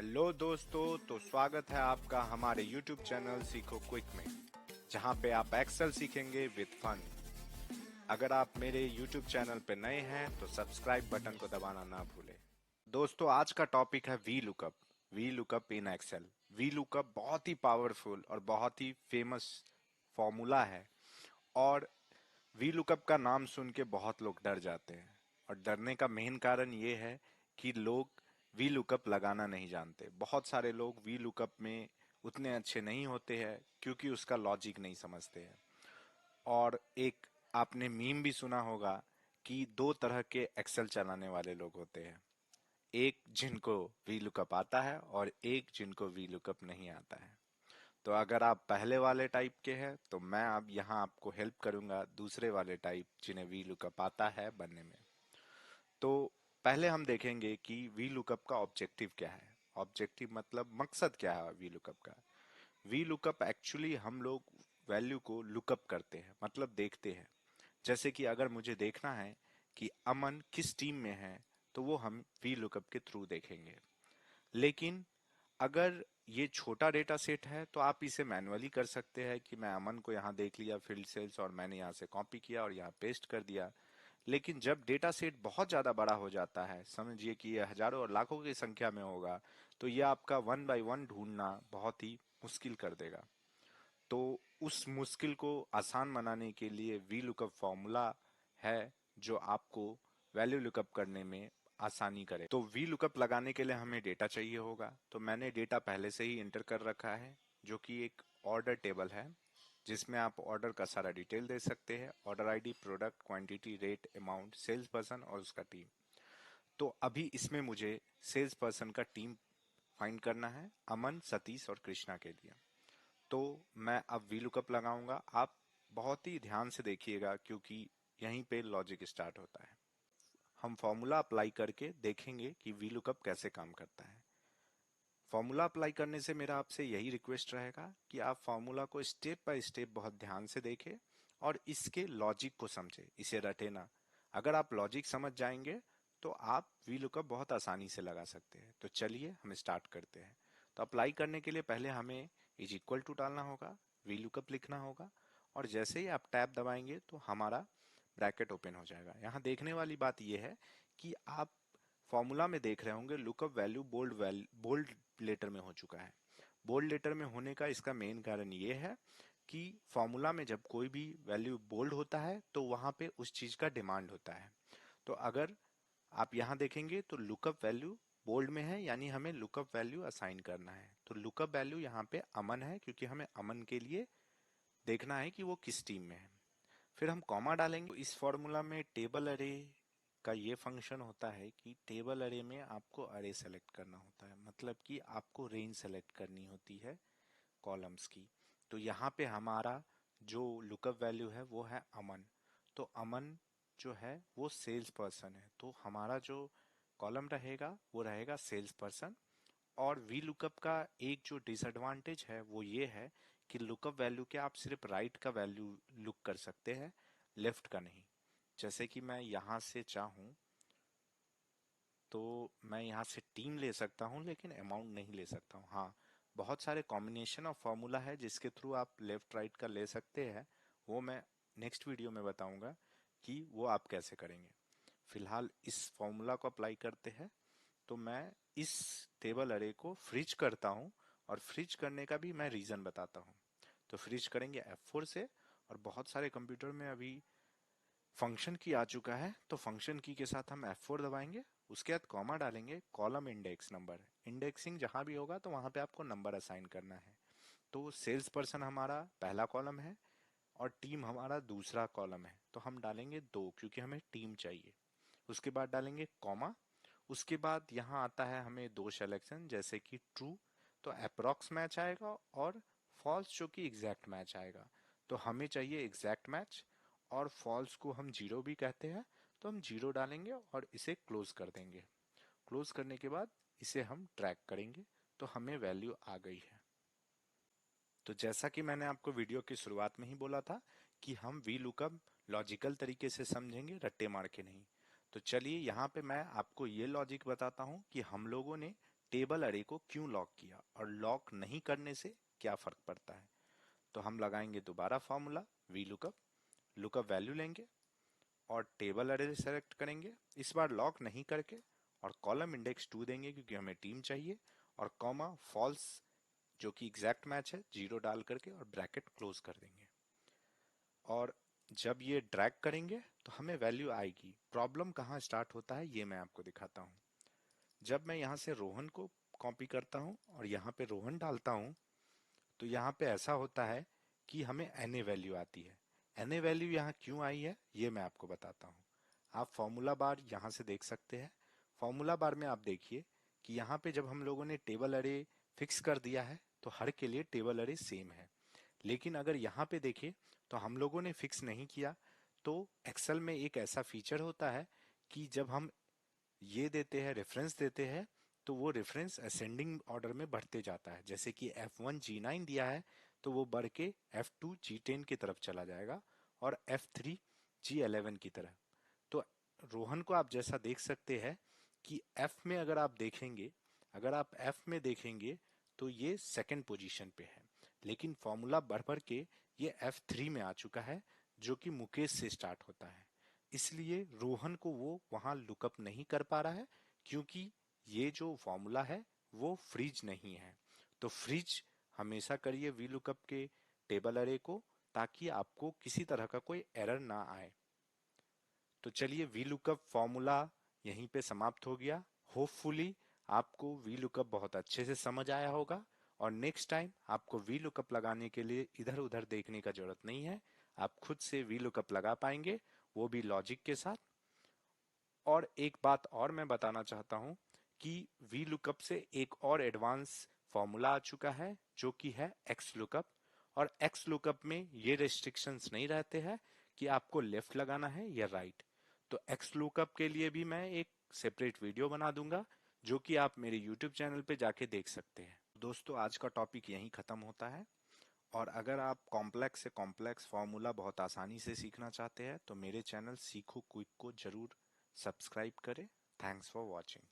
Hello दोस्तों, तो स्वागत है आपका हमारे YouTube चैनल सीखो क्विक में, जहां पे आप एक्सेल सीखेंगे विद फन। अगर आप मेरे YouTube चैनल पे नए हैं तो सब्सक्राइब बटन को दबाना ना भूलें। दोस्तों, आज का टॉपिक है V lookup. V lookup in Excel. V lookup बहुत ही पावरफुल और बहुत ही फेमस फॉर्मूला है, और वी लुकअप का नाम सुन के बहुत लोग डर जाते हैं। और डरने का मेन कारण ये है कि लोग वी लुकअप लगाना नहीं जानते। बहुत सारे लोग वी लुकअप में उतने अच्छे नहीं होते हैं क्योंकि उसका लॉजिक नहीं समझते हैं। और एक आपने मीम भी सुना होगा कि दो तरह के एक्सेल चलाने वाले लोग होते हैं, एक जिनको वी लुकअप आता है और एक जिनको वी लुकअप नहीं आता है। तो अगर आप पहले वाले टाइप के हैं तो मैं अब यहाँ आपको हेल्प करूंगा दूसरे वाले टाइप जिन्हें वी लुकअप आता है बनने में। तो पहले हम देखेंगे कि वी लुकअप का ऑब्जेक्टिव क्या है। ऑब्जेक्टिव मतलब मकसद क्या है वी लुकअप का। वी लुकअप एक्चुअली हम लोग वैल्यू को लुकअप करते हैं, मतलब देखते हैं। जैसे कि अगर मुझे देखना है कि अमन किस टीम में है तो वो हम वी लुकअप के थ्रू देखेंगे। लेकिन अगर ये छोटा डेटा सेट है तो आप इसे मैन्युअली कर सकते हैं कि मैं अमन को यहाँ देख लिया फील्ड सेल्स और मैंने यहाँ से कॉपी किया और यहाँ पेस्ट कर दिया। लेकिन जब डेटा सेट बहुत ज्यादा बड़ा हो जाता है, समझिए कि ये हजारों और लाखों की संख्या में होगा, तो ये आपका वन बाय वन ढूंढना बहुत ही मुश्किल कर देगा। तो उस मुश्किल को आसान बनाने के लिए वी लुकअप फॉर्मूला है जो आपको वैल्यू लुकअप करने में आसानी करे। तो वी लुकअप लगाने के लिए हमें डेटा चाहिए होगा, तो मैंने डेटा पहले से ही इंटर कर रखा है जो कि एक ऑर्डर टेबल है, जिसमें आप ऑर्डर का सारा डिटेल दे सकते हैं। Order ID, product, quantity, rate, amount, sales person और उसका टीम। तो अभी इसमें मुझे सेल्स पर्सन का टीम फाइंड करना है, अमन, सतीश और कृष्णा के लिए। तो मैं अब वी लुकअप लगाऊंगा। आप बहुत ही ध्यान से देखिएगा क्योंकि यहीं पे लॉजिक स्टार्ट होता है। हम फॉर्मूला अप्लाई करके देखेंगे कि वी लुकअप कैसे काम करता है। फॉर्मूला अप्लाई करने से मेरा आपसे यही रिक्वेस्ट रहेगा कि आप फॉर्मूला को स्टेप बाय स्टेप बहुत ध्यान से देखें और इसके लॉजिक को समझें, इसे रटे ना। अगर आप लॉजिक समझ जाएंगे तो आप वी लुकअप बहुत आसानी से लगा सकते हैं। तो चलिए हम स्टार्ट करते हैं। तो अप्लाई करने के लिए पहले हमें इज इक्वल टू डालना होगा, वी लुकअप लिखना होगा, और जैसे ही आप टैब दबाएंगे तो हमारा ब्रैकेट ओपन हो जाएगा। यहाँ देखने वाली बात यह है कि आप फॉर्मूला में देख रहे होंगे लुकअप वैल्यू बोल्ड लेटर में हो चुका है। बोल्ड लेटर में होने का इसका मेन कारण ये है कि फॉर्मूला में जब कोई भी वैल्यू बोल्ड होता है तो वहां पे उस चीज का डिमांड होता है। तो अगर आप यहां देखेंगे तो लुकअप वैल्यू बोल्ड में है, यानी हमें लुकअप वैल्यू असाइन करना है। तो लुकअप वैल्यू यहाँ पे अमन है क्योंकि हमें अमन के लिए देखना है कि वो किस टीम में है। फिर हम कॉमा डालेंगे। तो इस फॉर्मूला में टेबल अरे का ये फंक्शन होता है कि टेबल अरे में आपको अरे सेलेक्ट करना होता है, मतलब कि आपको रेंज सेलेक्ट करनी होती है कॉलम्स की। तो यहाँ पे हमारा जो लुकअप वैल्यू है वो है अमन। तो अमन जो है वो सेल्स पर्सन है, तो हमारा जो कॉलम रहेगा वो रहेगा सेल्स पर्सन। और वी लुकअप का एक जो डिसएडवांटेज है वो ये है कि लुकअप वैल्यू के आप सिर्फ राइट का वैल्यू लुक कर सकते हैं, लेफ्ट का नहीं। जैसे कि मैं यहां से चाहूं तो मैं यहाँ से टीम ले सकता हूँ लेकिन अमाउंट नहीं ले सकता हूँ। हाँ, बहुत सारे कॉम्बिनेशन ऑफ फॉर्मूला है जिसके थ्रू आप लेफ्ट राइट का ले सकते हैं, वो मैं नेक्स्ट वीडियो में बताऊंगा कि वो आप कैसे करेंगे। फिलहाल इस फॉर्मूला को अप्लाई करते हैं। तो मैं इस टेबल अरे को फ्रिज करता हूँ, और फ्रिज करने का भी मैं रीजन बताता हूँ। तो फ्रिज करेंगे F4 से, और बहुत सारे कंप्यूटर में अभी फंक्शन की आ चुका है तो फंक्शन की के साथ हम F4 दबाएंगे। उसके बाद कॉमा डालेंगे, कॉलम इंडेक्स नंबर। इंडेक्सिंग जहां भी होगा तो वहां पे आपको नंबर असाइन करना है। तो सेल्स पर्सन हमारा पहला कॉलम है और टीम हमारा दूसरा कॉलम है, तो हम डालेंगे 2 क्योंकि हमें टीम चाहिए। उसके बाद डालेंगे कॉमा। उसके बाद यहाँ आता है हमें दो सिलेक्शन, जैसे कि ट्रू तो अप्रोक्स मैच आएगा और फॉल्स जो कि एग्जैक्ट मैच आएगा। तो हमें चाहिए एग्जैक्ट मैच, और फॉल्स को हम जीरो भी कहते हैं, तो हम जीरो डालेंगे और इसे क्लोज कर देंगे। क्लोज करने के बाद इसे हम ट्रैक करेंगे तो हमें वैल्यू आ गई है। तो जैसा कि मैंने आपको वीडियो की शुरुआत में ही बोला था कि हम वी लुकअप लॉजिकल तरीके से समझेंगे, रट्टे मार के नहीं। तो चलिए यहाँ पे मैं आपको ये लॉजिक बताता हूँ कि हम लोगों ने टेबल अरे को क्यों लॉक किया और लॉक नहीं करने से क्या फर्क पड़ता है। तो हम लगाएंगे दोबारा formula V lookup, lookup value लेंगे और टेबल अरे सेलेक्ट करेंगे, इस बार लॉक नहीं करके, और कॉलम इंडेक्स 2 देंगे क्योंकि हमें टीम चाहिए, और कॉमा फॉल्स जो कि एग्जैक्ट मैच है 0 डाल करके और ब्रैकेट क्लोज कर देंगे। और जब ये ड्रैग करेंगे तो हमें वैल्यू आएगी। प्रॉब्लम कहाँ स्टार्ट होता है ये मैं आपको दिखाता हूँ। जब मैं यहाँ से रोहन को कॉपी करता हूँ और यहाँ पे रोहन डालता हूँ तो यहाँ पे ऐसा होता है कि हमें NA वैल्यू आती है। NA वैल्यू यहाँ क्यों आई है ये मैं आपको बताता हूँ। आप फॉर्मूला बार यहाँ से देख सकते हैं। फॉर्मूला बार में आप देखिए कि यहाँ पे जब हम लोगों ने टेबल अरे फिक्स कर दिया है तो हर के लिए टेबल अरे सेम है। लेकिन अगर यहाँ पे देखें तो हम लोगों ने फिक्स नहीं किया। तो एक्सेल में एक ऐसा फीचर होता है कि जब हम ये देते हैं, रेफरेंस देते हैं, तो वो रेफरेंस असेंडिंग ऑर्डर में बढ़ते जाता है। जैसे कि F1 G9 दिया है तो वो बढ़ के F2 G10 की तरफ चला जाएगा और F3 G11 की तरफ। तो रोहन को आप जैसा देख सकते हैं कि F में अगर आप देखेंगे, अगर आप F में देखेंगे तो ये सेकंड पोजीशन पे है, लेकिन फॉर्मूला बढ़ बढ़ के ये F3 में आ चुका है जो कि मुकेश से स्टार्ट होता है। इसलिए रोहन को वो वहां लुकअप नहीं कर पा रहा है क्योंकि ये जो फॉर्मूला है वो फ्रीज नहीं है। तो फ्रीज हमेशा करिए वी लुकअप के टेबल अरे को, ताकि आपको किसी तरह का कोई एरर ना आए। तो चलिए वी लुकअप फॉर्मूला यहीं पे समाप्त हो गया। होपफुली आपको वी लुकअप बहुत अच्छे से समझ आया होगा और नेक्स्ट टाइम आपको वी लुकअप लगाने के लिए इधर उधर देखने का जरूरत नहीं है। आप खुद से वी लुकअप लगा पाएंगे, वो भी लॉजिक के साथ। और एक बात और मैं बताना चाहता हूं कि वी लुकअप से एक और एडवांस फॉर्मूला आ चुका है जो कि है एक्स लुकअप। और एक्स लुकअप में ये रेस्ट्रिक्शंस नहीं रहते हैं कि आपको लेफ्ट लगाना है या राइट। तो एक्स लुकअप के लिए भी मैं एक सेपरेट वीडियो बना दूंगा जो कि आप मेरे यूट्यूब चैनल पे जाके देख सकते हैं। दोस्तों आज का टॉपिक यहीं खत्म होता है। और अगर आप कॉम्प्लेक्स से कॉम्प्लेक्स फार्मूला बहुत आसानी से सीखना चाहते हैं तो मेरे चैनल सीखो क्विक को जरूर सब्सक्राइब करें। Thanks for watching.